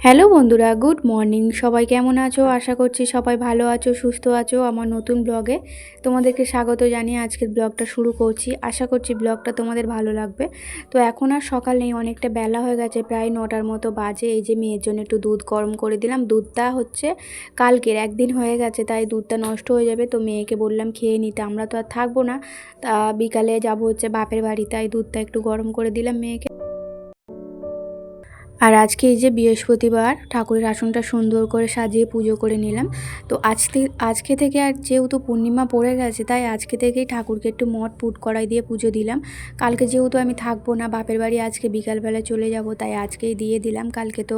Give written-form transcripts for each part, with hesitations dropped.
Hello বন্ধুরা, good morning. সবাই কেমন আছো? আশা করছি সবাই ভালো আছো, সুস্থ আছো। আমার নতুন ব্লগে তোমাদেরকে স্বাগত জানিয়ে আজকের ব্লগটা শুরু করছি। আশা করছি ব্লগটা তোমাদের ভালো লাগবে। তো এখন আর সকাল নেই, অনেকটা বেলা হয়ে গেছে, প্রায় 9টার মতো বাজে। এই যে মেয়ের জন্য একটু দুধ গরম করে দিলাম। দুধটা হচ্ছে কালকের, একদিন হয়ে গেছে, তাই দুধটা নষ্ট হয়ে যাবে। তো মেয়েকে বললাম খেয়ে নিতে, আমরা তো আর থাকবো না। তা বিকালে যাবো হচ্ছে বাপের বাড়ি, তাই দুধটা একটু গরম করে দিলাম মেয়েকে। আর আজকে এই যে বৃহস্পতিবার, ঠাকুরের আসনটা সুন্দর করে সাজিয়ে পুজো করে নিলাম। তো আজকে থেকে আর যেহেতু পূর্ণিমা পড়ে গেছে, তাই আজকে থেকেই ঠাকুরকে একটু মঠ পুট কড়াই দিয়ে পুজো দিলাম। কালকে যেহেতু আমি থাকবো না বাপের বাড়ি, আজকে বিকালবেলা চলে যাব, তাই আজকেই দিয়ে দিলাম। কালকে তো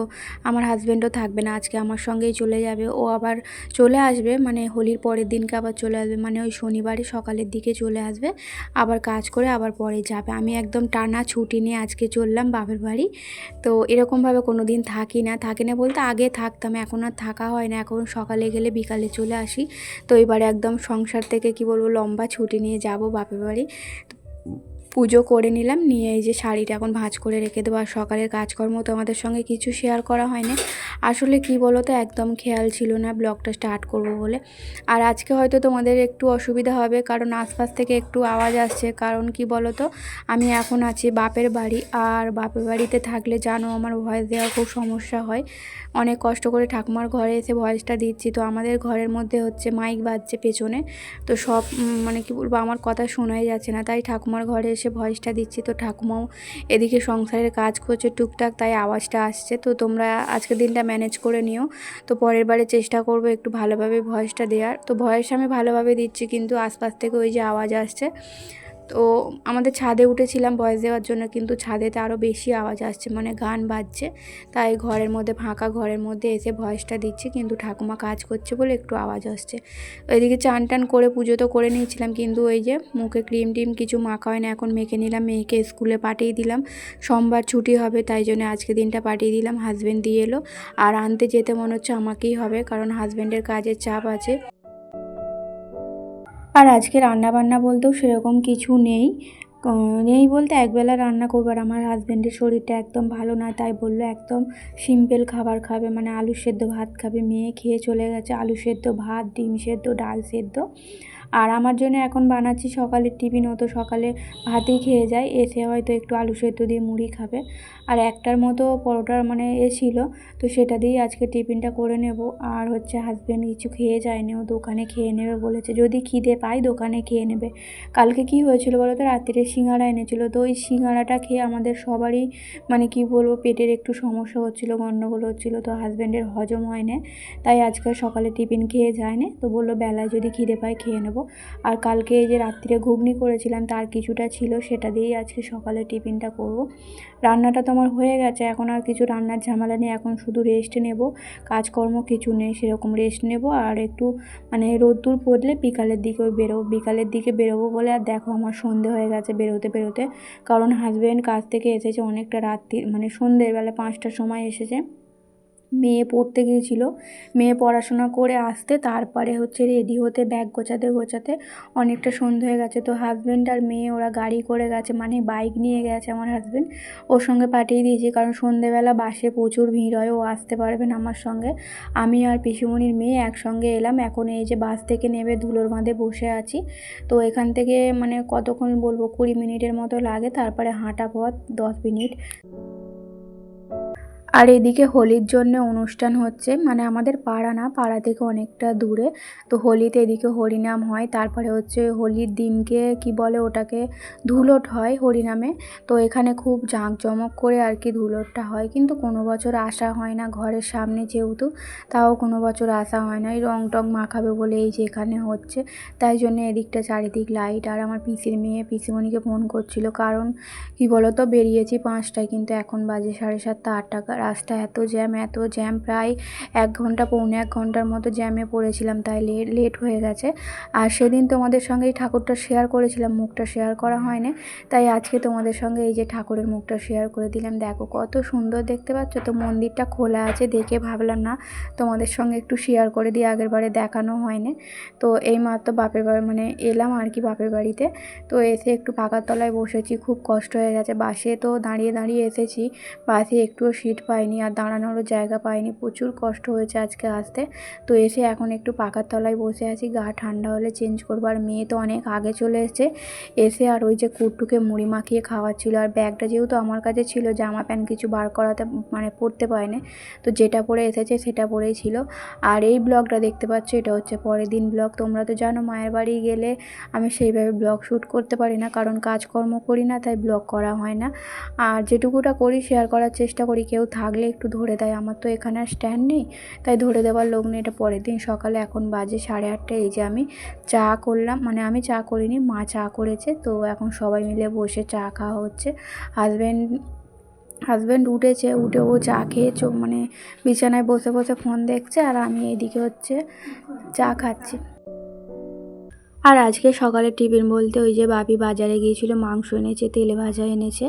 আমার হাজব্যান্ডও থাকবে না, আজকে আমার সঙ্গেই চলে যাবে। ও আবার চলে আসবে, মানে হোলির পরের দিনকে আবার চলে আসবে, মানে ওই শনিবারে সকালের দিকে চলে আসবে, আবার কাজ করে আবার পরে যাবে। আমি একদম টানা ছুটি নিয়ে আজকে চললাম বাপের বাড়ি। তো এরকমভাবে কোনো দিন থাকি না বলতে আগে থাকতাম, এখন আর থাকা হয় না। এখন সকালে গেলে বিকালে চলে আসি। তো এবারে একদম সংসার থেকে কি বলবো, লম্বা ছুটি নিয়ে যাব বাপের বাড়ি। পুজো করে নিলাম, নিয়ে এই যে শাড়িটা এখন ভাঁজ করে রেখে দেবো। আর সকালের কাজকর্ম তো আমাদের সঙ্গে কিছু শেয়ার করা হয়নি। আসলে কি বলো তো, একদম খেয়াল ছিল না ব্লগটা স্টার্ট করব বলে। আর আজকে হয়তো তোমাদের একটু অসুবিধা হবে, কারণ আশপাশ থেকে একটু আওয়াজ আসছে। কারণ কি বলো তো, আমি এখন আছি বাপের বাড়ি, আর বাপের বাড়িতে থাকলে জানো আমার ভয়েস দেওয়া খুব সমস্যা হয়। অনেক কষ্ট করে ঠাকুমার ঘরে এসে ভয়েসটা দিচ্ছি। তো আমাদের ঘরের মধ্যে হচ্ছে মাইক বাজছে পেছনে, তো সব মানে কি বলবো, আমার কথা শোনাই যাচ্ছে না, তাই ঠাকুমার ঘরে এসে ভয়েসটা দিচ্ছি। তো ঠাকুমাও এদিকে সংসারের কাজ করছে টুকটাক, তাই আওয়াজটা আসছে। তো তোমরা আজকের দিনটা ম্যানেজ করে নিও। তো পরের বারে চেষ্টা করবো একটু ভালোভাবে ভয়েসটা দেওয়ার। তো ভয়েস আমি ভালোভাবে দিচ্ছি, কিন্তু আশপাশ থেকে ওই যে আওয়াজ আসছে। তো আমাদের ছাদে উঠেছিলাম ভয়েস দেওয়ার জন্য, কিন্তু ছাদেতে আরও বেশি আওয়াজ আসছে, মানে গান বাজছে। তাই ঘরের মধ্যে, ফাঁকা ঘরের মধ্যে এসে ভয়েসটা দিচ্ছি, কিন্তু ঠাকুমা কাজ করছে বলে একটু আওয়াজ আসছে। ওইদিকে চান টান করে পুজো তো করে নিয়েছিলাম, কিন্তু ওই যে মুখে ক্রিম টিম কিছু মাখা হয় না, এখন মেখে নিলাম। মেয়েকে স্কুলে পাঠিয়ে দিলাম, সোমবার ছুটি হবে, তাই জন্য আজকে দিনটা পাঠিয়ে দিলাম। হাজব্যান্ড দিয়ে এলো, আর আনতে যেতে মনে হচ্ছে আমাকেই হবে, কারণ হাজব্যান্ডের কাজের চাপ আছে। আর আজকে রান্না বান্না বলতেও সেরকম কিছু নেই। নেই বলতে একবেলা রান্না করবো। আর আমার হাজব্যান্ডের শরীরটা একদম ভালো না, তাই বললো একদম সিম্পল খাবার খাবে, মানে আলু সেদ্ধ ভাত খাবে। মেয়ে খেয়ে চলে গেছে আলু সেদ্ধ ভাত, ডিম সেদ্ধ, ডাল সেদ্ধ। আর আমার জন্য এখন বানাচ্ছি সকালের টিফিন। ও তো সকালে ভাতেই খেয়ে যায়, এসে হয়তো একটু আলু সেদ্ধ দিয়ে মুড়ি খাবে। আর একটার মতো পরোটার মানে ছিল, তো সেটা দিয়েই আজকে টিফিনটা করে নেব। আর হচ্ছে হাজব্যান্ড কিছু খেয়ে যায়নি, ও দোকানে খেয়ে নেবে বলেছে, যদি খিদে পায় দোকানে খেয়ে নেবে। কালকে কি হয়েছিল বলো তো, রাত্রিরে সিঙ্গাড়া এনেছিল, তো ওই সিঙ্গাড়াটা খেয়ে আমাদের সবারই মানে কি বলবো, পেটের একটু সমস্যা হচ্ছিলো, গণ্ডগোল হচ্ছিলো। তো হাজব্যান্ডের হজম হয় না, তাই আজকে সকালে টিফিন খেয়ে যায়নি। তো বললো বেলায় যদি খিদে পায় খেয়ে নেবো। আর কালকে এই যে রাত্রিরে ঘুগনি করেছিলাম, তার কিছুটা ছিল, সেটা দিয়েই আজকে সকালে টিফিনটা করব। রান্নাটা তো আমার হয়ে গেছে, এখন আর কিছু রান্নার ঝামেলা নেই, এখন শুধু রেস্ট নেব। কাজকর্ম কিছু নেই সেরকম, রেস্ট নেব। আর একটু মানে রোদ্দুর পড়লে বিকালের দিকে বেরোবো, বিকালের দিকে বেরোবো বলে। আর দেখো আমার সন্ধে হয়ে গেছে বেরোতে বেরোতে, কারণ হাজব্যান্ড কাজ থেকে এসেছে অনেকটা রাত্রি, মানে সন্ধ্যের বেলা 5টার সময় এসেছে। মেয়ে পড়তে গিয়েছিল, মেয়ে পড়াশোনা করে আসতে, তারপরে হচ্ছে রেডি হতে, ব্যাগ গোছাতে গোছাতে অনেকটা সন্ধে হয়ে গেছে। তো হাজব্যান্ড আর মেয়ে ওরা গাড়ি করে গেছে, মানে বাইক নিয়ে গেছে আমার হাজব্যান্ড, ওর সঙ্গে পাঠিয়ে দিয়েছি, কারণ সন্ধেবেলা বাসে প্রচুর ভিড় হয়, ও আসতে পারবে না আমার সঙ্গে। আমি আর পিসিমণির মেয়ে একসঙ্গে এলাম। এখন এই যে বাস থেকে নেমে ধুলোর বাঁধে বসে আছি। তো এখান থেকে মানে কতক্ষণ বলবো, 20 মিনিটের মতো লাগে, তারপরে হাঁটা পথ 10 মিনিট। আর এদিকে হোলির জন্য অনুষ্ঠান হচ্ছে, মানে আমাদের পাড়া না, পাড়া থেকে অনেকটা দূরে। তো হোলিতে এদিকে হরিনাম হয়, তারপরে হচ্ছে হোলির দিনকে কি বলে ওটাকে, ধুলোট হয় হরিনামে। তো এখানে খুব জাঁকজমক করে আর কি ধুলোটটা হয়, কিন্তু কোনো বছর আসা হয় না, ঘরের সামনে যেহেতু, তাও কোনো বছর আসা হয় না। এই রং টং মাখাবে বলে এই যে এখানে হচ্ছে, তাই জন্য এদিকটা চারিদিক লাইট। আর আমার পিসির মেয়ে পিসিমণিকে ফোন করছিল, কারণ কি বলো তো, বেরিয়েছি 5টায়, কিন্তু এখন বাজে 7:30 8টা। রাস্তা এত জ্যাম, প্রায় 1 ঘন্টা পৌনে 1 ঘন্টার মতো জ্যামে পড়েছিলাম, তাই লেট হয়ে গেছে। আর সেদিন তোমাদের সঙ্গে এই ঠাকুরটা শেয়ার করেছিলাম, মুখটা শেয়ার করা হয়নি, তাই আজকে তোমাদের সঙ্গে এই যে ঠাকুরের মুখটা শেয়ার করে দিলাম। দেখো কত সুন্দর দেখতে পাচ্ছ তো, মন্দিরটা খোলা আছে দেখে ভাবলাম না তোমাদের সঙ্গে একটু শেয়ার করে দিই, আগের বারে দেখানো হয়নি। তো এই মাত্র বাপের বাড়ি মানে এলাম আর কি বাপের বাড়িতে। তো এসে একটু পাকার তলায় বসেছি, খুব কষ্ট হয়ে গেছে, বাসে তো দাঁড়িয়ে দাঁড়িয়ে এসেছি, বাসে একটুও সিট পাইনি আর দাঁড়ানোরও জায়গা পাইনি, প্রচুর কষ্ট হয়েছে আজকে আসতে। তো এসে এখন একটু পাখার তলায় বসে আছি, গা ঠান্ডা হলে চেঞ্জ করবো। আর মেয়ে তো অনেক আগে চলে এসেছে, এসে আর ওই যে কুট্টুকে মুড়ি মাখিয়ে খাওয়াচ্ছিল। আর ব্যাগটা যেহেতু আমার কাছে ছিল, জামা প্যান্ট কিছু বার করাতে মানে পরতে পারেনি, তো যেটা পরে এসেছে সেটা পরেই ছিল। আর এই ব্লগটা দেখতে পাচ্ছ, এটা হচ্ছে পরের দিন ব্লগ। তোমরা তো জানো মায়ের বাড়ি গেলে আমি সেইভাবে ব্লগ শ্যুট করতে পারি না, কারণ কাজকর্ম করি না, তাই ব্লগ করা হয় না। আর যেটুকুটা করি শেয়ার করার চেষ্টা করি, কেউ থাকলে একটু ধরে দেয়। আমার তো এখানে আর স্ট্যান্ড নেই, তাই ধরে দেওয়ার লোক নেই। এটা পরের দিন সকালে, এখন বাজে 8:30। এই যে আমি চা করলাম, মানে আমি চা করিনি, মা চা করেছে। তো এখন সবাই মিলে বসে চা খাওয়া হচ্ছে। হাজব্যান্ড উঠেছে, উঠে ও চা খেয়ে মানে বিছানায় বসে বসে ফোন দেখছে, আর আমি এইদিকে হচ্ছে চা খাচ্ছি। আর আজকে সকালে টিফিন বলতে ওই যে বাপি বাজারে গিয়েছিল, মাংস এনেছে, তেলে ভাজা এনেছে,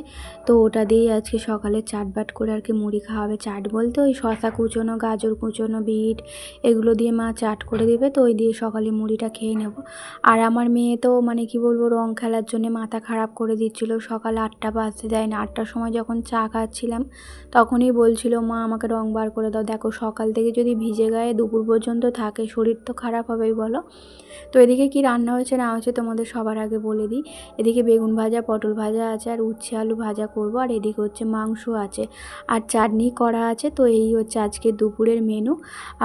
তো ওটা দিয়েই আজকে সকালে চাটবাট করে আর কি মুড়ি খাওয়াবে। চাট বলতে ওই শসা কুচোনো, গাজর কুচোনো, বিট এগুলো দিয়ে মা চাট করে দেবে, তো ওই দিয়ে সকালে মুড়িটা খেয়ে নেব। আর আমার মেয়ে তো মানে কি বলবো, রং খেলার জন্য মাথা খারাপ করে দিচ্ছিল। সকাল 8টা বাজতে যায় না, 8টার সময় যখন চা খাচ্ছিলাম তখনই বলছিল, মা আমাকে রং বার করে দাও। দেখো সকাল থেকে যদি ভিজে গায়ে দুপুর পর্যন্ত থাকে, শরীর তো খারাপ হবেই বলো। তো এদিকে কি রান্না হয়েছে না হয়েছে তোমাদের সবার আগে বলে দিই। এদিকে বেগুন ভাজা, পটল ভাজা আছে, আর উচ্ছে আলু ভাজা করব। আর এদিকে হচ্ছে মাংস আছে, আর চাটনি করা আছে। তো এই হচ্ছে আজকে দুপুরের মেনু।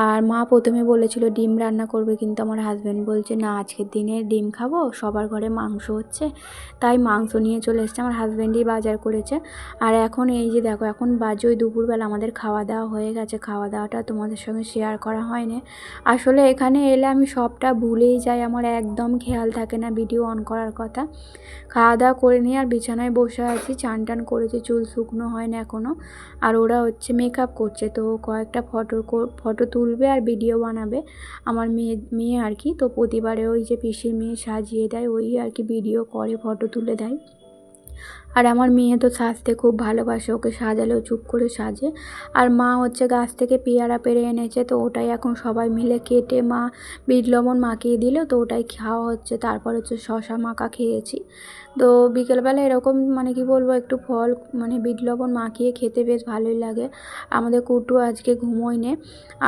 আর মা প্রথমে বলেছিল ডিম রান্না করবে, কিন্তু আমার হাজব্যান্ড বলছে না, আজকের দিনে ডিম খাবো, সবার ঘরে মাংস হচ্ছে, তাই মাংস নিয়ে চলে এসেছে। আমার হাজব্যান্ডই বাজার করেছে। আর এখন এই যে দেখো, এখন বাজে ওই দুপুরবেলা, আমাদের খাওয়া দাওয়া হয়ে গেছে। খাওয়া দাওয়াটা তোমাদের সঙ্গে শেয়ার করা হয়নি। আসলে এখানে এলে আমি সবটা ভুলেই যাই, আমার একদম খেয়াল থাকে না ভিডিও অন করার কথা। খাওয়া দাওয়া করে নিয়ে আর বিছানায় বসে আছি, চান টান করেছি, চুল শুকনো হয় না এখনও। আর ওরা হচ্ছে মেকআপ করছে, তো কয়েকটা ফটো তুলবে আর ভিডিও বানাবে। আমার মেয়ে আর কি, তো প্রতিবারে ওই যে পিসির মেয়ে সাজিয়ে দেয়, ওই আর কি ভিডিও করে, ফটো তুলে দেয়। আর আমার মেয়ে তো সাজতে খুব ভালোবাসে, ওকে সাজালেও চুপ করে সাজে। আর মা হচ্ছে গাছ থেকে পেয়ারা পেরে এনেছে, তো ওটাই এখন সবাই মিলে কেটে মা বিট লবণ মাখিয়ে দিল, তো ওটাই খাওয়া হচ্ছে। তারপর হচ্ছে শশা মাখা খেয়েছি। তো বিকেলবেলা এরকম মানে কি বলবো, একটু ফল মানে বিট লবণ মাখিয়ে খেতে বেশ ভালোই লাগে। আমাদের কুটু আজকে ঘুমোয়নি।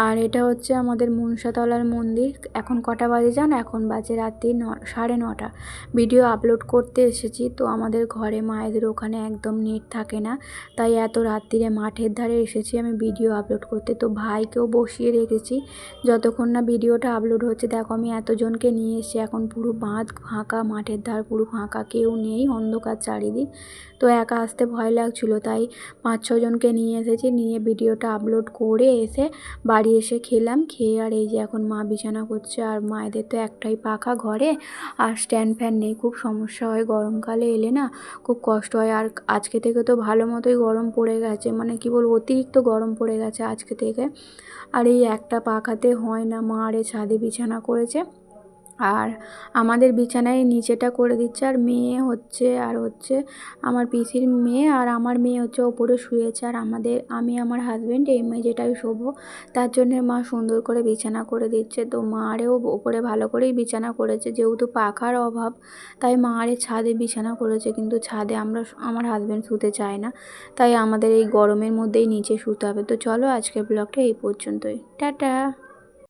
আর এটা হচ্ছে আমাদের মনসাতলার মন্দির। এখন কটা বাজে জানো? এখন বাজে রাত্রি 9:30। ভিডিও আপলোড করতে এসেছি, তো আমাদের ঘরে মায়েদের ওখানে একদম নেট থাকে না, তাই এত রাত্রিরে মাঠের ধারে এসেছি আমি ভিডিও আপলোড করতে। তো ভাইকেও বসিয়ে রেখেছি যতক্ষণ না ভিডিওটা আপলোড হচ্ছে। দেখো আমি এতজনকে নিয়ে এসেছি, এখন পুরো বাঁধ ফাঁকা, মাঠের ধার পুরো ফাঁকা, কেউ নেই, অন্ধকার চারিদিক। তো একা আসতে ভয় লাগছিলো, তাই 5-6 জনকে নিয়ে এসেছি, নিয়ে ভিডিওটা আপলোড করে এসে বাড়ি এসে খেলাম। খেয়ে আর এই যে এখন মা বিছানা করছে। আর মায়েদের তো একটাই পাখা ঘরে, আর স্ট্যান্ড ফ্যান নেই, খুব সমস্যা হয় গরমকালে এলে না, খুব কষ্ট হয়। আর আজকে থেকে তো ভালো মতোই গরম পড়ে গেছে, মানে কি বলবো, অতিরিক্ত গরম পড়ে গেছে আজকে থেকে। আর এই একটা পাখাতে হয় না, মা আরে ছাদে বিছানা করেছে, আর আমাদের বিছানায় নিচেটা করে দিচ্ছে। আর মেয়ে হচ্ছে আমার পিসির মেয়ে, আর আমার মেয়ে হচ্ছে ওপরে শুয়েছে। আর আমি আমার হাজব্যান্ড এই মেঝেটাই শোবো, তার জন্যে মা সুন্দর করে বিছানা করে দিচ্ছে। তো মা আরেও ওপরে ভালো করেই বিছানা করেছে, যেহেতু পাখার অভাব, তাই মা আরে ছাদে বিছানা করেছে। কিন্তু ছাদে আমার হাজব্যান্ড শুতে চায় না, তাই আমাদের এই গরমের মধ্যেই নিচে শুতে হবে। তো চলো আজকের ব্লগটা এই পর্যন্তই, টাটা।